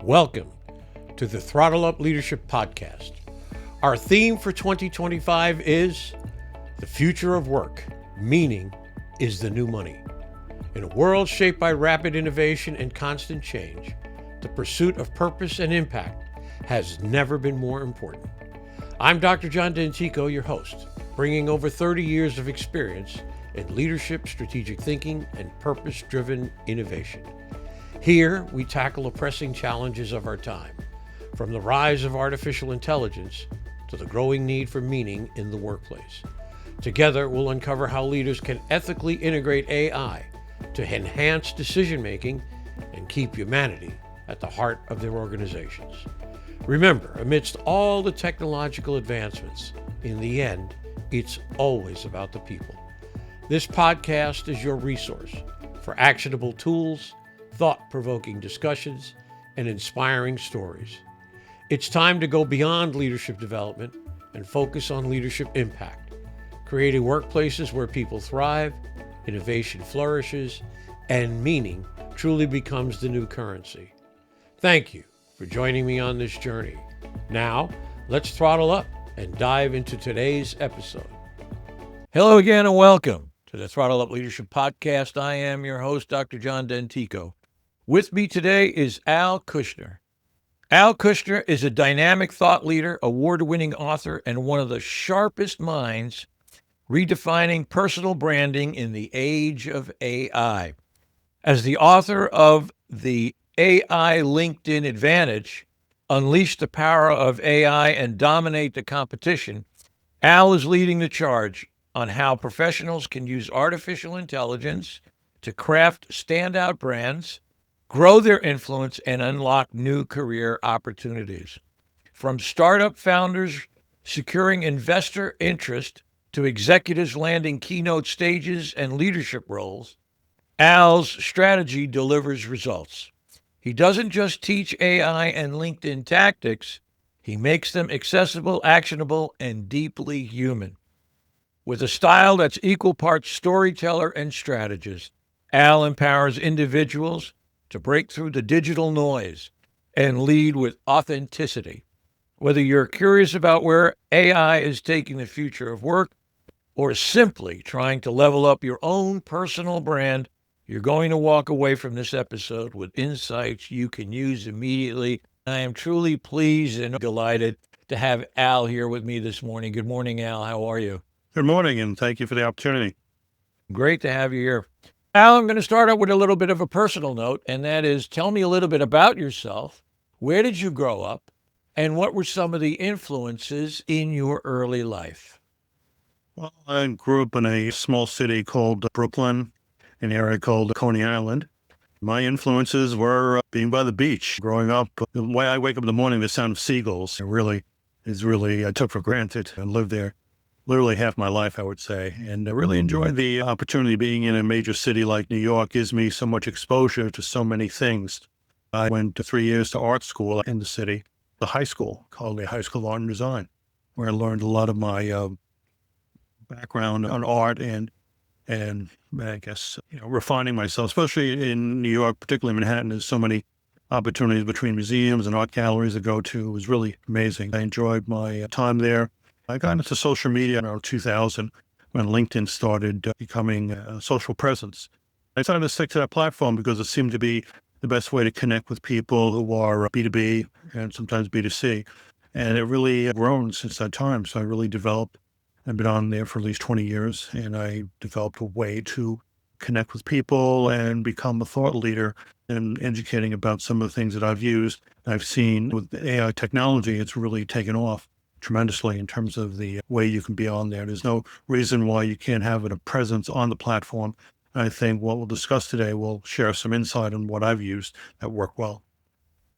Welcome to the Throttle Up Leadership Podcast. Our theme for 2025 is the future of work. Meaning is the new money. In a world shaped by rapid innovation and constant change, the pursuit of purpose and impact has never been more important. I'm Dr. John D'Antico, your host, bringing over 30 years of experience in leadership, strategic thinking, and purpose-driven innovation. Here, we tackle the pressing challenges of our time, from the rise of artificial intelligence to the growing need for meaning in the workplace. Together, we'll uncover how leaders can ethically integrate AI to enhance decision-making and keep humanity at the heart of their organizations. Remember, amidst all the technological advancements, in the end, it's always about the people. This podcast is your resource for actionable tools, thought-provoking discussions, and inspiring stories. It's time to go beyond leadership development and focus on leadership impact, creating workplaces where people thrive, innovation flourishes, and meaning truly becomes the new currency. Thank you for joining me on this journey. Now, let's throttle up and dive into today's episode. Hello again and welcome to the Throttle Up Leadership Podcast. I am your host, Dr. John D'Antico. With me today is Al Kushner. Al Kushner is a dynamic thought leader, award-winning author, and one of the sharpest minds redefining personal branding in the age of AI. As the author of The AI LinkedIn Advantage, Unleash the Power of AI and Dominate the Competition, Al is leading the charge on how professionals can use artificial intelligence to craft standout brands, grow their influence, and unlock new career opportunities. From startup founders securing investor interest to executives landing keynote stages and leadership roles, Al's strategy delivers results. He doesn't just teach AI and LinkedIn tactics, he makes them accessible, actionable, and deeply human. With a style that's equal parts storyteller and strategist, Al empowers individuals to break through the digital noise and lead with authenticity. Whether you're curious about where AI is taking the future of work or simply trying to level up your own personal brand, you're going to walk away from this episode with insights you can use immediately. I am truly pleased and delighted to have Al here with me this morning. Good morning, Al. How are you? Good morning, and thank you for the opportunity. Great to have you here. Al, I'm going to start out with a little bit of a personal note, and that is, tell me a little bit about yourself. Where did you grow up, and what were some of the influences in your early life? Well, I grew up in a small city called Brooklyn, an area called Coney Island. My influences were being by the beach. Growing up, the way I wake up in the morning, the sound of seagulls, I took for granted and lived there literally half my life, I would say. And I really enjoyed the opportunity. Being in a major city like New York gives me so much exposure to so many things. I went to 3 years to art school in the city, the high school, called the High School of Art and Design, where I learned a lot of my background on art and I guess, refining myself, especially in New York, particularly Manhattan. There's so many opportunities between museums and art galleries to go to. It was really amazing. I enjoyed my time there. I got into social media around 2000 when LinkedIn started becoming a social presence. I decided to stick to that platform because it seemed to be the best way to connect with people who are B2B and sometimes B2C. And it really grown since that time. So I really developed. I've been on there for at least 20 years, and I developed a way to connect with people and become a thought leader and educating about some of the things that I've used. I've seen with AI technology, it's really taken off tremendously in terms of the way you can be on there. There's no reason why you can't have a presence on the platform. And I think what we'll discuss today will share some insight on what I've used that work well.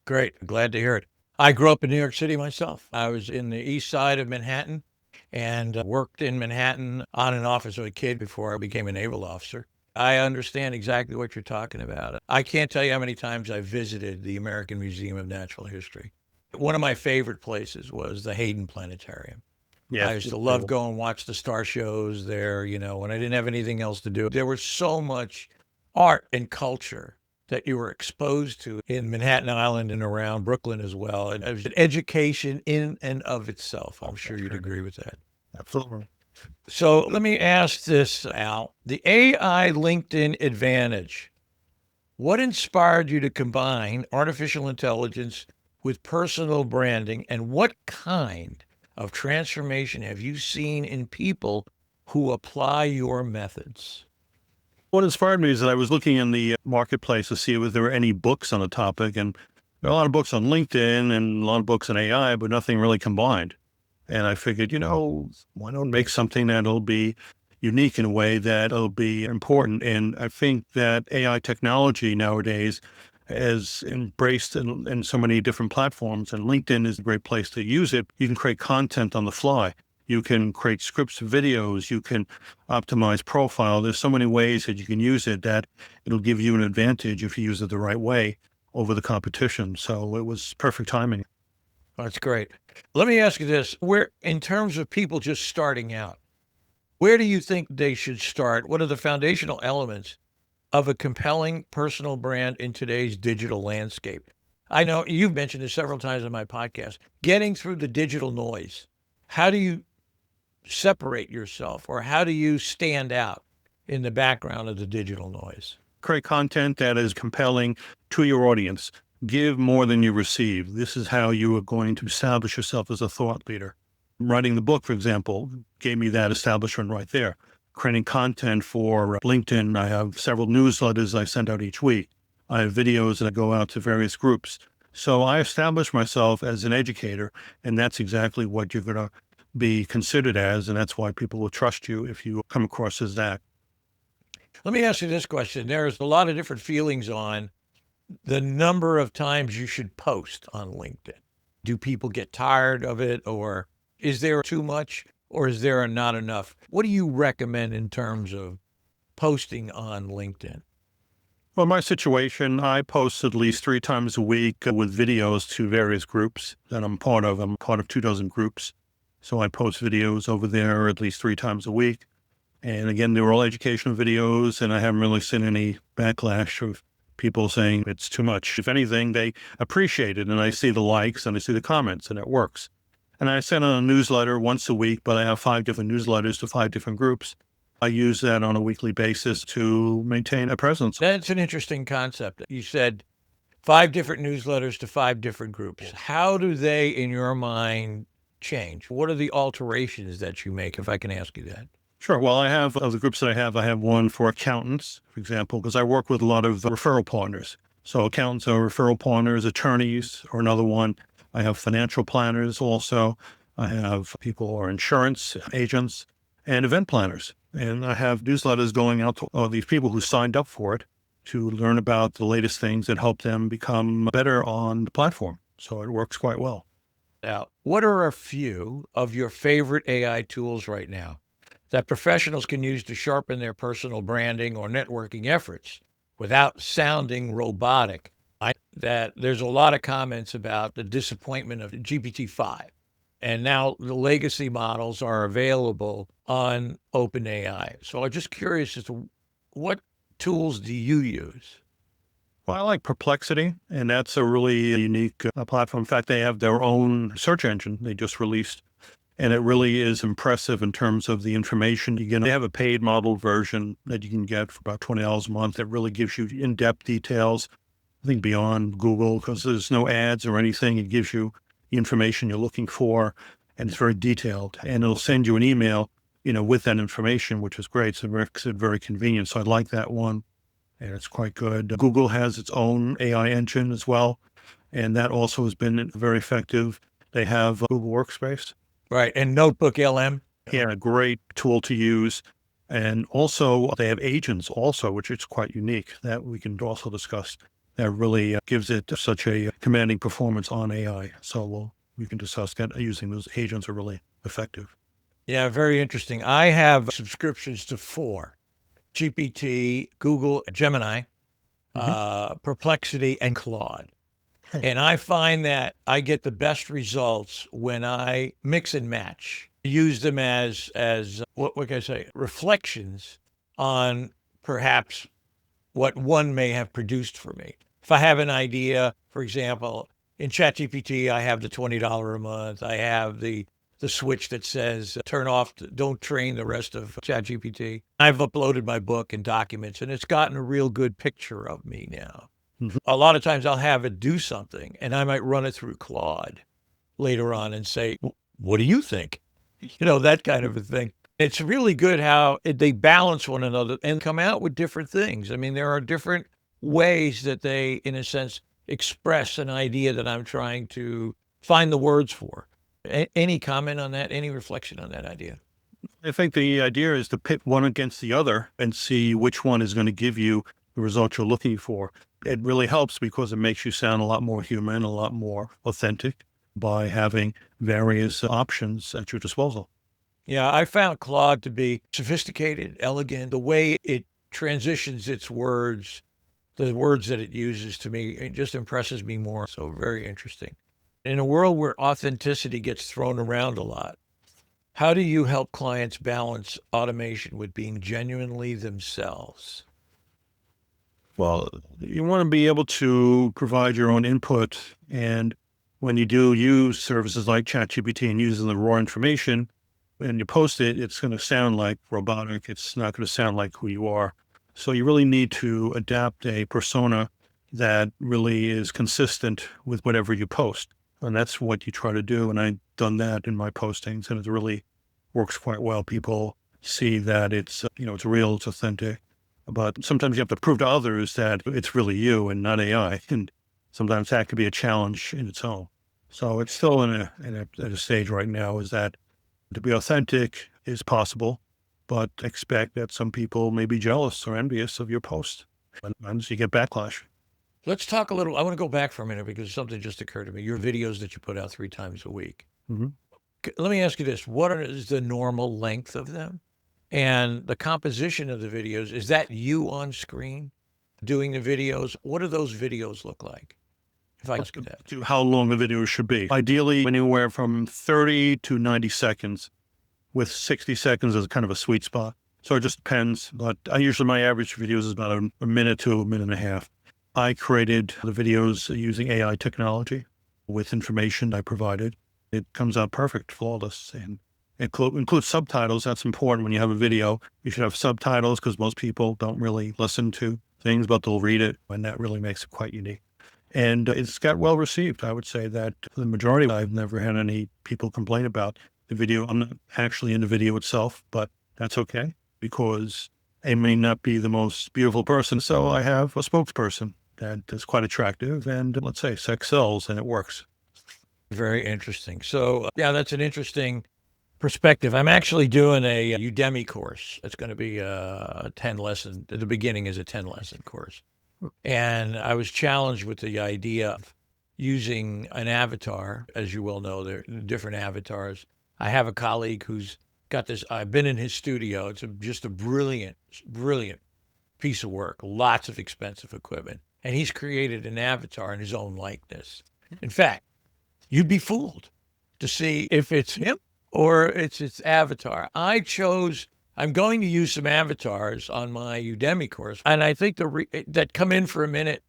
Great. I'm glad to hear it. I grew up in New York City myself. I was in the east side of Manhattan and worked in Manhattan on and off as a kid before I became a naval officer. I understand exactly what you're talking about. I can't tell you how many times I visited the American Museum of Natural History. One of my favorite places was the Hayden Planetarium. Yeah, I used to love go and watch the star shows there, when I didn't have anything else to do. There was so much art and culture that you were exposed to in Manhattan Island and around Brooklyn as well. And it was an education in and of itself. I'm sure you'd agree with that. Absolutely. So let me ask this, Al. The AI LinkedIn advantage. What inspired you to combine artificial intelligence with personal branding, and what kind of transformation have you seen in people who apply your methods? What inspired me is that I was looking in the marketplace to see if there were any books on the topic. And there are a lot of books on LinkedIn and a lot of books on AI, but nothing really combined. And I figured, why don't make something that'll be unique in a way that'll be important. And I think that AI technology nowadays is embraced in so many different platforms, and LinkedIn is a great place to use it. You can create content on the fly. You can create scripts, videos, you can optimize profile. There's so many ways that you can use it that it'll give you an advantage if you use it the right way over the competition. So it was perfect timing. That's great. Let me ask you this. In terms of people just starting out, where do you think they should start? What are the foundational elements of a compelling personal brand in today's digital landscape? I know you've mentioned this several times on my podcast, getting through the digital noise. How do you separate yourself, or how do you stand out in the background of the digital noise? Create content that is compelling to your audience. Give more than you receive. This is how you are going to establish yourself as a thought leader. Writing the book, for example, gave me that establishment right there. Creating content for LinkedIn. I have several newsletters I send out each week. I have videos that go out to various groups. So I established myself as an educator, and that's exactly what you're going to be considered as, and that's why people will trust you if you come across as that. Let me ask you this question. There's a lot of different feelings on the number of times you should post on LinkedIn. Do people get tired of it, or is there too much, or is there not enough? What do you recommend in terms of posting on LinkedIn? Well, my situation, I post at least 3 times a week with videos to various groups that I'm part of. I'm part of 24 groups. So I post videos over there at least 3 times a week. And again, they were all educational videos, and I haven't really seen any backlash of people saying it's too much. If anything, they appreciate it, and I see the likes and I see the comments, and it works. And I send out a newsletter once a week, but I have 5 different newsletters to 5 different groups. I use that on a weekly basis to maintain a presence. That's an interesting concept. You said 5 different newsletters to 5 different groups. How do they, in your mind, change? What are the alterations that you make, if I can ask you that? Sure. Well, I have of the groups that I have one for accountants, for example, because I work with a lot of referral partners. So accountants are referral partners, attorneys are another one. I have financial planners also. I have people who are insurance agents and event planners. And I have newsletters going out to all these people who signed up for it to learn about the latest things that help them become better on the platform. So it works quite well. Now, what are a few of your favorite AI tools right now that professionals can use to sharpen their personal branding or networking efforts without sounding robotic? That there's a lot of comments about the disappointment of GPT-5. And now the legacy models are available on OpenAI. So I'm just curious as to what tools do you use? Well, I like Perplexity, and that's a really unique platform. In fact, they have their own search engine they just released, and it really is impressive in terms of the information you get. They have a paid model version that you can get for about $20 a month that really gives you in-depth details, I think beyond Google, because there's no ads or anything. It gives you the information you're looking for, and it's very detailed. And it'll send you an email, with that information, which is great. So it makes it very convenient. So I like that one, and it's quite good. Google has its own AI engine as well, and that also has been very effective. They have Google Workspace. Right. And Notebook LM. Yeah, a great tool to use. And also they have agents also, which is quite unique that we can also discuss. That really gives it such a commanding performance on AI. So we can discuss that using those agents are really effective. Yeah, very interesting. I have subscriptions to 4: GPT, Google, Gemini, Perplexity, and Claude. And I find that I get the best results when I mix and match, use them as what can I say, reflections on perhaps what one may have produced for me. If I have an idea, for example, in ChatGPT, I have the $20 a month. I have the switch that says turn off, don't train the rest of ChatGPT. I've uploaded my book and documents, and it's gotten a real good picture of me now. A lot of times I'll have it do something, and I might run it through Claude later on and say, what do you think? That kind of a thing. It's really good how they balance one another and come out with different things. I mean, there are different ways that they, in a sense, express an idea that I'm trying to find the words for. Any comment on that? Any reflection on that idea? I think the idea is to pit one against the other and see which one is going to give you the result you're looking for. It really helps because it makes you sound a lot more human, a lot more authentic by having various options at your disposal. Yeah, I found Claude to be sophisticated, elegant. The way it transitions its words, the words that it uses, to me, it just impresses me more. So very interesting. In a world where authenticity gets thrown around a lot, how do you help clients balance automation with being genuinely themselves? Well, you want to be able to provide your own input. And when you do use services like ChatGPT and using the raw information, when you post it, it's going to sound like robotic. It's not going to sound like who you are. So you really need to adapt a persona that really is consistent with whatever you post. And that's what you try to do. And I've done that in my postings, and it really works quite well. People see that it's real, it's authentic. But sometimes you have to prove to others that it's really you and not AI. And sometimes that could be a challenge in its own. So it's still at a stage right now is that to be authentic is possible, but expect that some people may be jealous or envious of your post. And you get backlash. Let's talk a little. I want to go back for a minute because something just occurred to me. Your videos that you put out 3 times a week. Mm-hmm. Let me ask you this. What is the normal length of them? And the composition of the videos, is that you on screen doing the videos? What do those videos look like? If I ask you that. To how long the video should be. Ideally, anywhere from 30 to 90 seconds, with 60 seconds as kind of a sweet spot. So it just depends. But my average videos is about a minute to a minute and a half. I created the videos using AI technology with information I provided. It comes out perfect, flawless, and it includes subtitles. That's important when you have a video. You should have subtitles because most people don't really listen to things, but they'll read it, and that really makes it quite unique. And it's got well received. I would say that for the majority, I've never had any people complain about the video. I'm not actually in the video itself, but that's okay because I may not be the most beautiful person. So I have a spokesperson that is quite attractive, and let's say sex sells and it works. Very interesting. So yeah, that's an interesting perspective. I'm actually doing a Udemy course. It's going to be a 10 lesson. The beginning is a 10 lesson course. And I was challenged with the idea of using an avatar. As you well know, there are different avatars. I have a colleague who's got this. I've been in his studio. It's just a brilliant, brilliant piece of work, lots of expensive equipment. And he's created an avatar in his own likeness. In fact, you'd be fooled to see if it's him or it's its avatar. I'm going to use some avatars on my Udemy course. And I think that come in for a minute,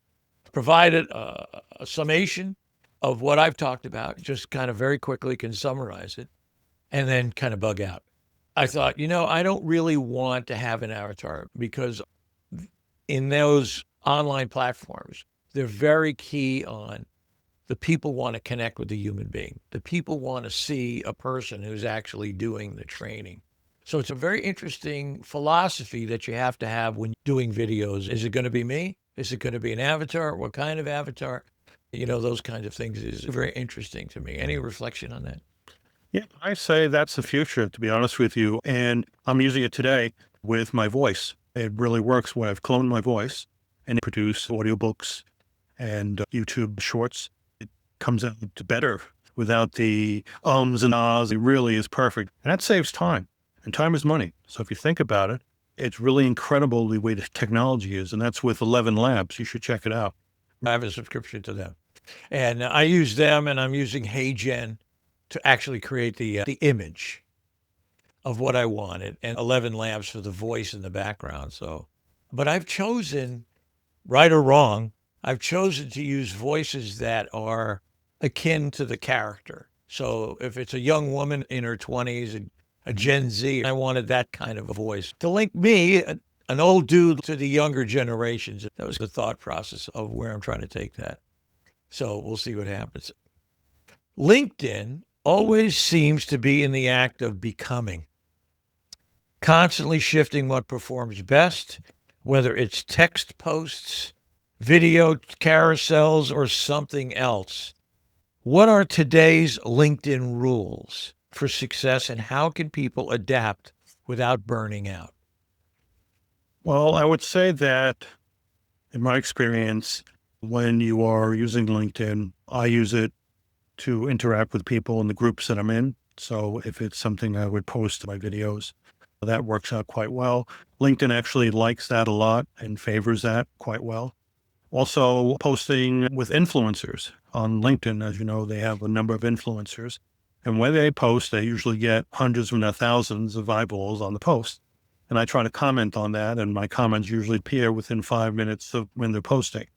provided a summation of what I've talked about, just kind of very quickly can summarize it, and then kind of bug out. I thought, I don't really want to have an avatar because in those online platforms, they're very key on the people want to connect with the human being. The people want to see a person who's actually doing the training. So it's a very interesting philosophy that you have to have when doing videos. Is it going to be me? Is it going to be an avatar? What kind of avatar? Those kinds of things is very interesting to me. Any reflection on that? Yeah, I say that's the future, to be honest with you. And I'm using it today with my voice. It really works when I've cloned my voice and produce audiobooks and YouTube shorts. It comes out better without the ums and ahs. It really is perfect. And that saves time. And time is money. So if you think about it, it's really incredible the way the technology is. And that's with 11 Labs. You should check it out. I have a subscription to them. And I use them, and I'm using HeyGen to actually create the image of what I wanted, and 11 Labs for the voice in the background. So, but I've chosen right or wrong, I've chosen to use voices that are akin to the character. So if it's a young woman in her 20s, a Gen Z, I wanted that kind of a voice to link me, an old dude, to the younger generations. That was the thought process of where I'm trying to take that. So we'll see what happens. LinkedIn always seems to be in the act of becoming, constantly shifting what performs best, whether it's text posts, video carousels, or something else. What are today's LinkedIn rules for success, and how can people adapt without burning out? Well, I would say that in my experience, when you are using LinkedIn, I use it to interact with people in the groups that I'm in. So if it's something I would post my videos, that works out quite well. LinkedIn actually likes that a lot and favors that quite well. Also, posting with influencers on LinkedIn, as you know, they have a number of influencers. And when they post, they usually get hundreds, if not thousands, of eyeballs on the post. And I try to comment on that, and my comments usually appear within 5 minutes of when they're posting.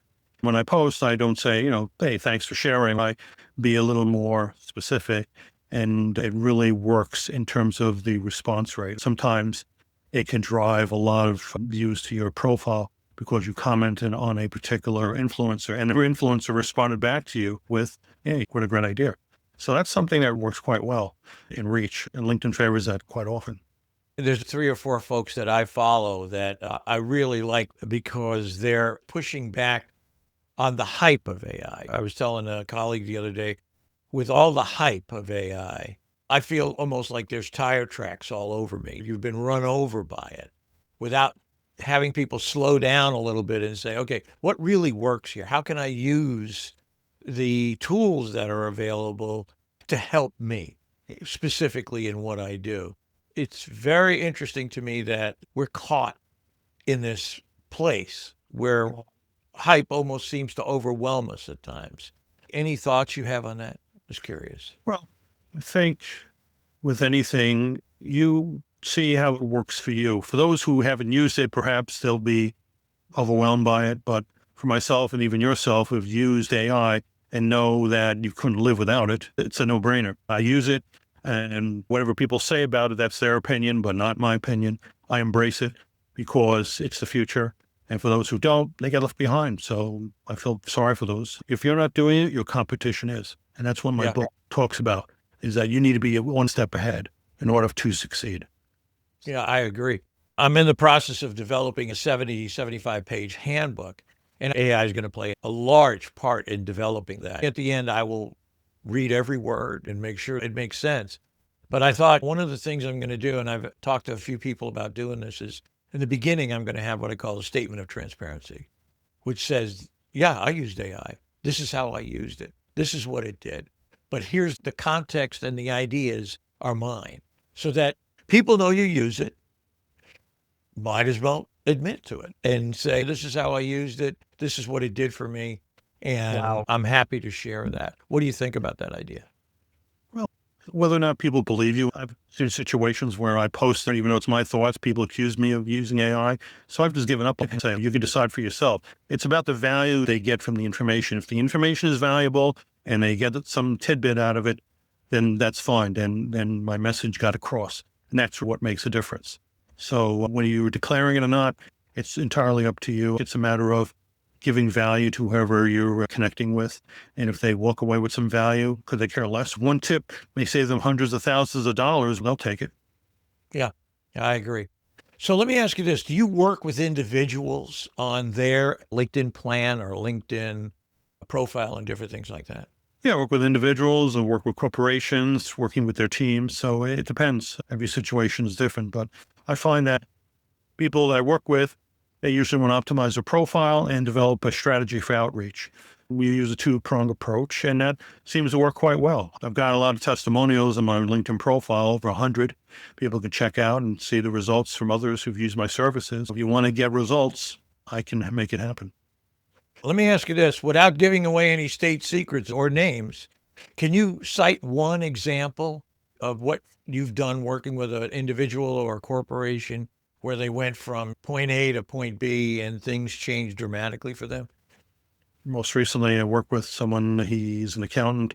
When I post, I don't say, hey, thanks for sharing. I be a little more specific, and it really works in terms of the response rate. Sometimes it can drive a lot of views to your profile because you commented on a particular influencer, and the influencer responded back to you with, hey, what a great idea. So that's something that works quite well in reach, and LinkedIn favors that quite often. There's 3 or 4 folks that I follow that I really like because they're pushing back on the hype of AI. I was telling a colleague the other day, with all the hype of AI, I feel almost like there's tire tracks all over me. You've been run over by it without having people slow down a little bit and say, okay, what really works here? How can I use the tools that are available to help me specifically in what I do? It's very interesting to me that we're caught in this place where hype almost seems to overwhelm us at times. Any thoughts you have on that? Just curious. Well, I think with anything, you see how it works for you. For those who haven't used it, perhaps they'll be overwhelmed by it. But for myself and even yourself who've used AI and know that you couldn't live without it, it's a no-brainer. I use it, and whatever people say about it, that's their opinion, but not my opinion. I embrace it because it's the future. And for those who don't, they get left behind. So I feel sorry for those. If you're not doing it, your competition is. And that's what my Yeah. book talks about, is that you need to be one step ahead in order to succeed. Yeah, I agree. I'm in the process of developing a 75 page handbook, and AI is going to play a large part in developing that. At the end, I will read every word and make sure it makes sense. But I thought one of the things I'm going to do, and I've talked to a few people about doing this, is in the beginning, I'm going to have what I call a statement of transparency, which says, yeah, I used AI. This is how I used it. This is what it did. But here's the context, and the ideas are mine, so that people know you use it. Might as well admit to it and say, this is how I used it. This is what it did for me. And Wow. I'm happy to share that. What do you think about that idea? Well, whether or not people believe you, I've seen situations where I post, even though it's my thoughts, people accuse me of using AI. So I've just given up and say, you can decide for yourself. It's about the value they get from the information. If the information is valuable and they get some tidbit out of it, then that's fine. Then my message got across. And that's what makes a difference. So when you're declaring it or not, it's entirely up to you. It's a matter of giving value to whoever you're connecting with. And if they walk away with some value, could they care less? One tip may save them hundreds of thousands of dollars. They'll take it. Yeah, I agree. So let me ask you this. Do you work with individuals on their LinkedIn plan or LinkedIn profile and different things like that? Yeah, I work with individuals and work with corporations, working with their teams. So it depends. Every situation is different. But I find that people that I work with, they usually want to optimize their profile and develop a strategy for outreach. We use a two-pronged approach, and that seems to work quite well. I've got a lot of testimonials in my LinkedIn profile, over 100. People can check out and see the results from others who've used my services. If you want to get results, I can make it happen. Let me ask you this, without giving away any state secrets or names, can you cite one example of what you've done working with an individual or a corporation where they went from point A to point B and things changed dramatically for them? Most recently, I worked with someone, he's an accountant,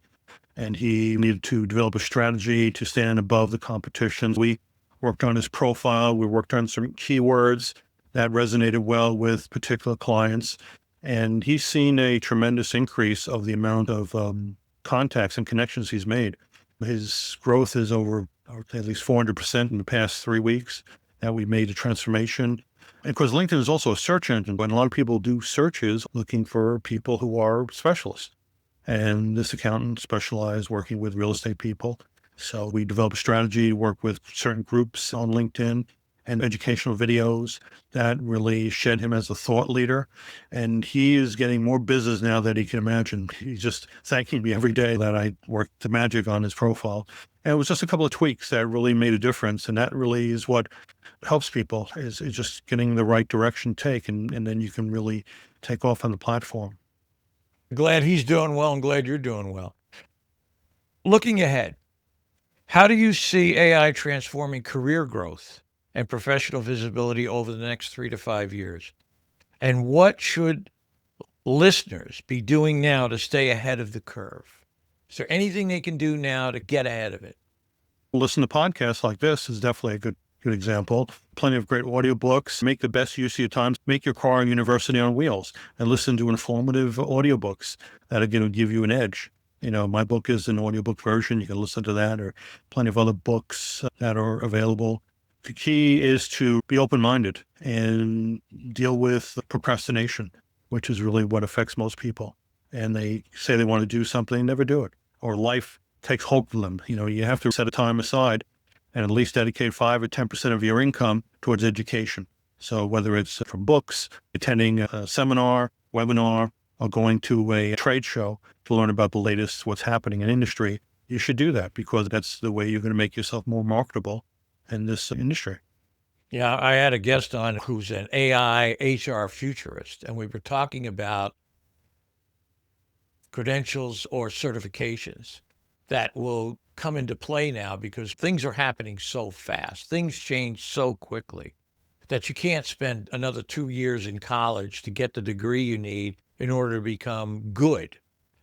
and he needed to develop a strategy to stand above the competition. We worked on his profile. We worked on some keywords that resonated well with particular clients. And he's seen a tremendous increase of the amount of contacts and connections he's made. His growth is over, I would say, at least 400% in the past 3 weeks that we made a transformation. And of course, LinkedIn is also a search engine, but a lot of people do searches looking for people who are specialists. And this accountant specialized working with real estate people. So we developed a strategy to work with certain groups on LinkedIn and educational videos that really shed him as a thought leader. And he is getting more business now than he can imagine. He's just thanking me every day that I worked the magic on his profile. And it was just a couple of tweaks that really made a difference. And that really is what helps people is just getting the right direction take. And then you can really take off on the platform. Glad he's doing well and glad you're doing well. Looking ahead, how do you see AI transforming career growth and professional visibility over the next 3 to 5 years? And what should listeners be doing now to stay ahead of the curve? Is there anything they can do now to get ahead of it? Listen to podcasts like this is definitely a good example. Plenty of great audiobooks. Make the best use of your time. Make your car a university on wheels and listen to informative audiobooks that are going to give you an edge. You know, my book is an audiobook version. You can listen to that, or plenty of other books that are available. The key is to be open-minded and deal with procrastination, which is really what affects most people. And they say they want to do something, never do it. Or life takes hold of them. You know, you have to set a time aside and at least dedicate 5 or 10% of your income towards education. So whether it's from books, attending a seminar, webinar, or going to a trade show to learn about the latest, what's happening in industry, you should do that because that's the way you're going to make yourself more marketable in this industry. Yeah, I had a guest on who's an AI HR futurist, and we were talking about credentials or certifications that will come into play now because things are happening so fast. Things change so quickly that you can't spend another 2 years in college to get the degree you need in order to become good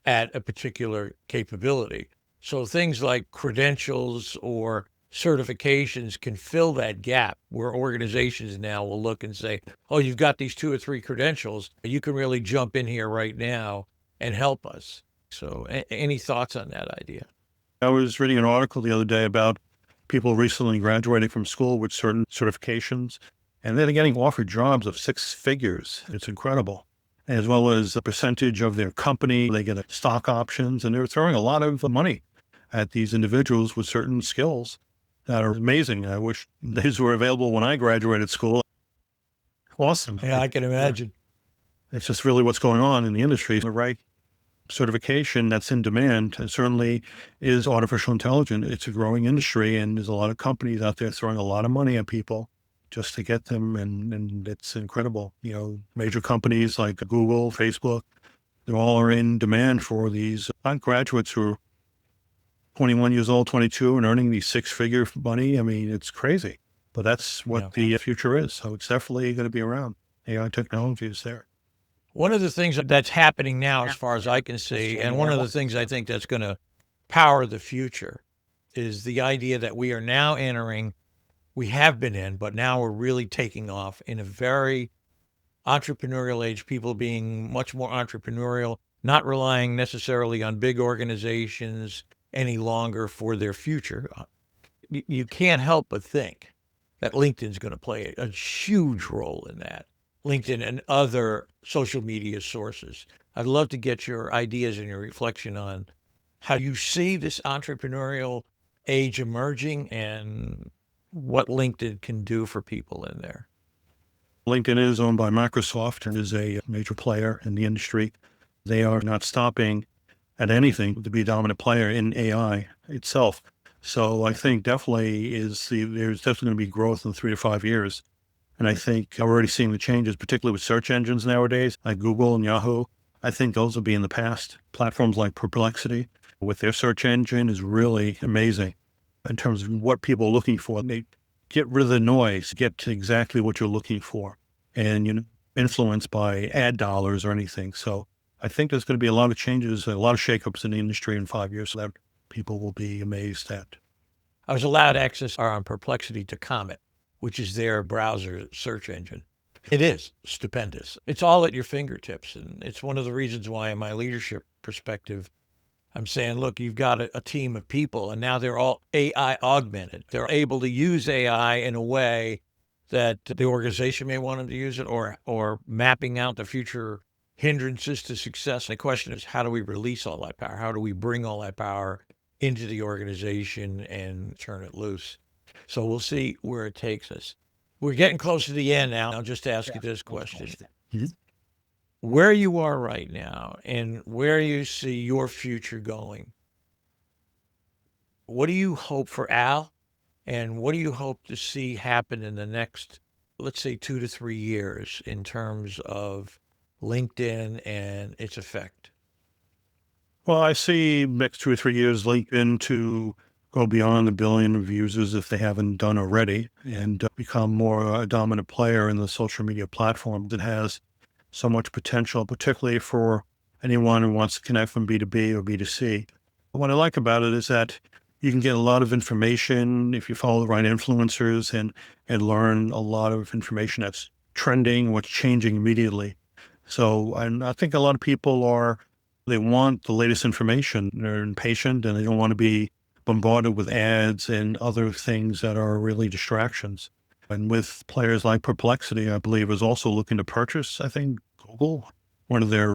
at a particular capability. So things like credentials or certifications can fill that gap where organizations now will look and say, oh, you've got these 2 or 3 credentials. You can really jump in here right now and help us. So any thoughts on that idea? I was reading an article the other day about people recently graduating from school with certain certifications, and they're getting offered jobs of 6 figures. It's incredible. As well as a percentage of their company, they get stock options, and they're throwing a lot of money at these individuals with certain skills that are amazing. I wish these were available when I graduated school. Awesome. Yeah, I can imagine. It's just really what's going on in the industry. The right certification that's in demand and certainly is artificial intelligence. It's a growing industry, and there's a lot of companies out there throwing a lot of money at people just to get them, and it's incredible. You know, major companies like Google, Facebook, they all are in demand for these graduates who are 21 years old, 22, and earning these 6-figure money. I mean, it's crazy, but that's what the future is. So it's definitely going to be around. AI technology is there. One of the things that's happening now, as far as I can see, and one of the things I think that's going to power the future is the idea that we are now entering, we have been in, but now we're really taking off in a very entrepreneurial age, people being much more entrepreneurial, not relying necessarily on big organizations any longer for their future. You can't help but think that LinkedIn's going to play a huge role in that. LinkedIn and other social media sources. I'd love to get your ideas and your reflection on how you see this entrepreneurial age emerging and what LinkedIn can do for people in there. LinkedIn is owned by Microsoft and is a major player in the industry. They are not stopping at anything to be a dominant player in AI itself. So I think definitely there's definitely going to be growth in 3 to 5 years. And I think I'm already seeing the changes, particularly with search engines nowadays, like Google and Yahoo. I think those will be in the past. Platforms like Perplexity with their search engine is really amazing in terms of what people are looking for. They get rid of the noise, get to exactly what you're looking for, and influenced by ad dollars or anything. So I think there's going to be a lot of changes, a lot of shakeups in the industry in 5 years that people will be amazed at. I was allowed access on Perplexity to Comet, which is their browser search engine. It is stupendous. It's all at your fingertips. And it's one of the reasons why, in my leadership perspective, I'm saying, look, you've got a team of people, and now they're all AI augmented. They're able to use AI in a way that the organization may want them to use it, or mapping out the future hindrances to success. The question is, how do we release all that power? How do we bring all that power into the organization and turn it loose? So we'll see where it takes us. We're getting close to the end now. I'll just ask you this question. Mhm. Where you are right now and where you see your future going, what do you hope for Al? And what do you hope to see happen in the next, let's say, 2 to 3 years in terms of LinkedIn and its effect? Well, I see next 2 or 3 years LinkedIn to go beyond the billion of users if they haven't done already, and become more a dominant player in the social media platform that has so much potential, particularly for anyone who wants to connect from B2B or B2C. What I like about it is that you can get a lot of information if you follow the right influencers, and learn a lot of information that's trending, what's changing immediately. So I think a lot of people they want the latest information. They're impatient and they don't want to be bombarded with ads and other things that are really distractions. And with players like Perplexity, I believe, is also looking to purchase, I think, Google, one of their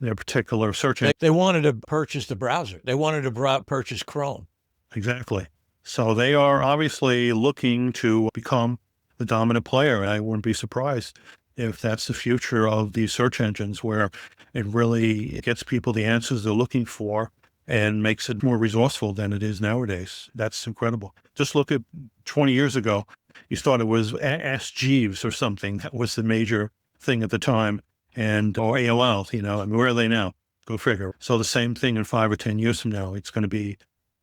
particular search engines. They wanted to purchase the browser. They wanted to purchase Chrome. Exactly. So they are obviously looking to become the dominant player. And I wouldn't be surprised if that's the future of these search engines, where it really gets people the answers they're looking for and makes it more resourceful than it is nowadays. That's incredible. Just look at 20 years ago. You thought it was Ask Jeeves or something. That was the major thing at the time. Or AOL, and where are they now? Go figure. So the same thing in 5 or 10 years from now, it's going to be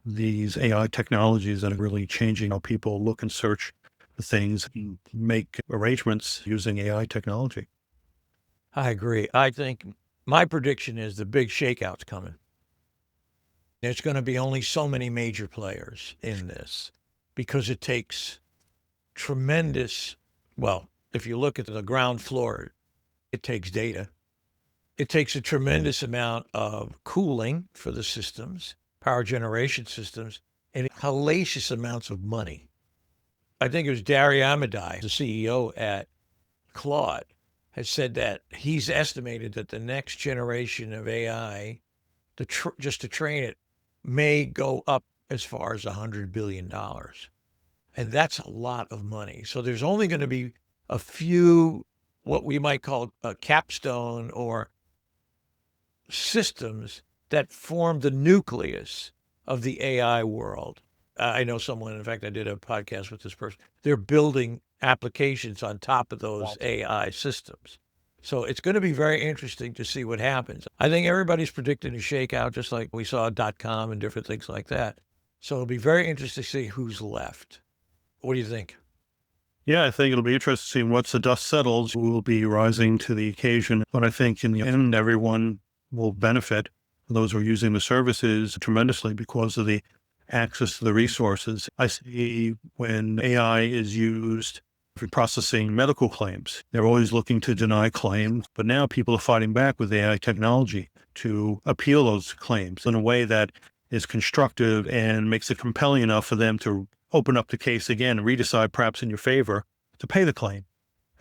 these AI technologies that are really changing how people look and search for things and make arrangements using AI technology. I agree. I think my prediction is the big shakeout's coming. There's going to be only so many major players in this because it takes if you look at the ground floor, it takes data. It takes a tremendous amount of cooling for the systems, power generation systems, and hellacious amounts of money. I think it was Dari Amadai, the CEO at Claude, has said that he's estimated that the next generation of AI, just to train it, may go up as far as $100 billion. And that's a lot of money. So there's only going to be a few, what we might call a capstone or systems that form the nucleus of the AI world. I know someone, in fact, I did a podcast with this person. They're building applications on top of those AI systems. So it's going to be very interesting to see what happens. I think everybody's predicting a shakeout, just like we saw .com and different things like that. So it'll be very interesting to see who's left. What do you think? Yeah, I think it'll be interesting to see once the dust settles, who will be rising to the occasion. But I think in the end, everyone will benefit. Those who are using the services tremendously because of the access to the resources. I see when AI is used for processing medical claims, they're always looking to deny claims, but now people are fighting back with AI technology to appeal those claims in a way that is constructive and makes it compelling enough for them to open up the case again and redecide perhaps in your favor to pay the claim.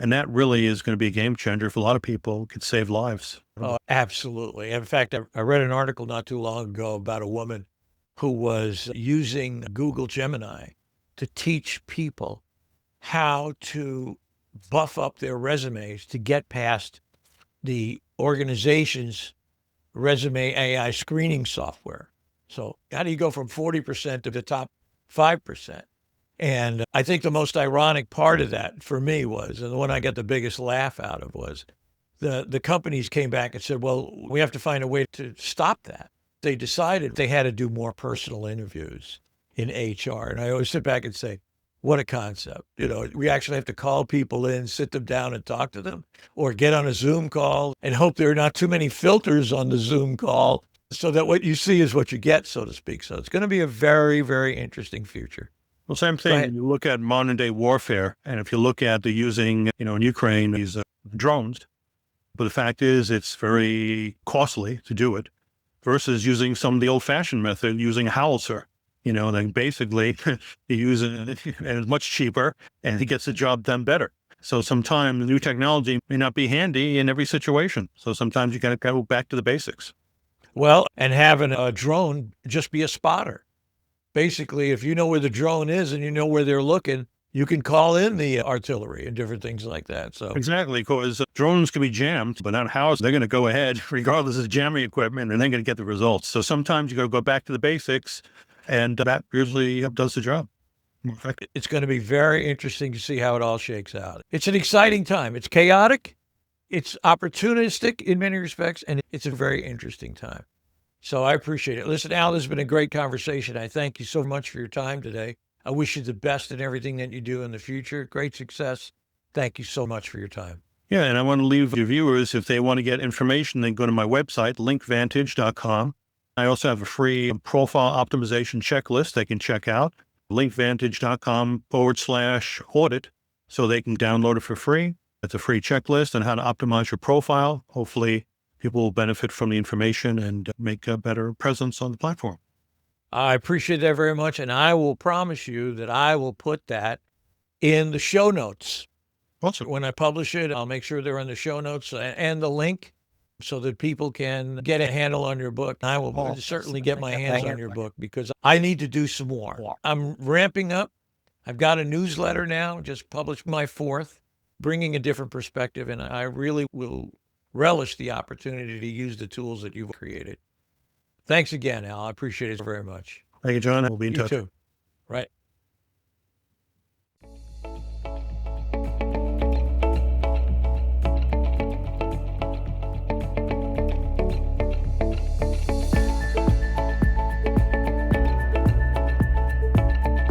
And that really is going to be a game changer for a lot of people. It could save lives. Oh, absolutely. In fact, I read an article not too long ago about a woman who was using Google Gemini to teach people how to buff up their resumes to get past the organization's resume AI screening software. So how do you go from 40% to the top 5%? And I think the most ironic part of that for me was, and the one I got the biggest laugh out of was, the companies came back and said, well, we have to find a way to stop that. They decided they had to do more personal interviews in HR. And I always sit back and say, What a concept. We actually have to call people in, sit them down and talk to them, or get on a Zoom call and hope there are not too many filters on the Zoom call so that what you see is what you get, so to speak. So it's going to be a very, very interesting future. Well, same thing. When you look at modern day warfare, and if you look at the using, in Ukraine, these drones, but the fact is it's very costly to do it versus using some of the old fashioned method, using a howitzer. Then basically you use it and it's much cheaper and it gets the job done better. So sometimes new technology may not be handy in every situation. So sometimes you got to go back to the basics. Well, and having a drone just be a spotter. Basically, if you know where the drone is and you know where they're looking, you can call in the artillery and different things like that. So exactly, because drones can be jammed, but not how they're going to go ahead regardless of jamming equipment, and they're going to get the results. So sometimes you got to go back to the basics. And that usually does the job. It's going to be very interesting to see how it all shakes out. It's an exciting time. It's chaotic. It's opportunistic in many respects, and it's a very interesting time. So I appreciate it. Listen, Al, this has been a great conversation. I thank you so much for your time today. I wish you the best in everything that you do in the future. Great success. Thank you so much for your time. Yeah, and I want to leave your viewers, if they want to get information, they can go to my website, linkvantage.com. I also have a free profile optimization checklist they can check out, linkvantage.com/audit, so they can download it for free. It's a free checklist on how to optimize your profile. Hopefully, people will benefit from the information and make a better presence on the platform. I appreciate that very much, and I will promise you that I will put that in the show notes. Awesome. When I publish it, I'll make sure they're in the show notes and the link, so that people can get a handle on your book. I will certainly get my hands on your book because I need to do some more. I'm ramping up. I've got a newsletter now, just published my 4th, bringing a different perspective, and I really will relish the opportunity to use the tools that you've created. Thanks again, Al. I appreciate it very much. Thank you, John. We'll be in touch. You too. Right.